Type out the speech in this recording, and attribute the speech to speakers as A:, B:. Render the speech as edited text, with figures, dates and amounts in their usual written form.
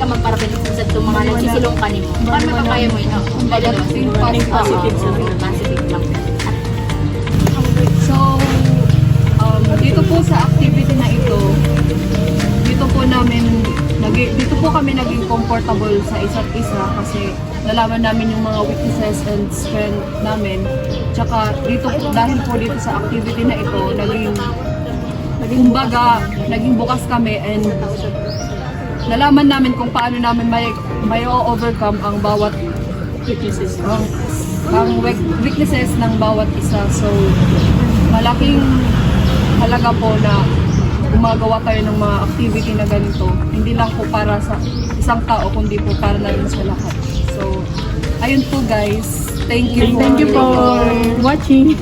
A: ka magparating sa itong mga nagsisilong ka nimo. Paano mapapaya mo ito?
B: Positive sa
A: Positive lang.
B: So, dito po sa activity na ito, dito po kami naging comfortable sa isa't isa kasi nalaman namin yung mga weaknesses and strength namin. Tsaka dito po, dahil po dito sa activity na ito, naging bukas kami and nalaman namin kung paano namin may overcome ang bawat weaknesses. Ang weaknesses ng bawat isa. So, malaking halaga po na gumagawa tayo ng mga activity na ganito. Hindi lang po para sa isang tao, kundi po para na rin sa lahat. So, ayun po guys. Thank you
C: Thank you for watching.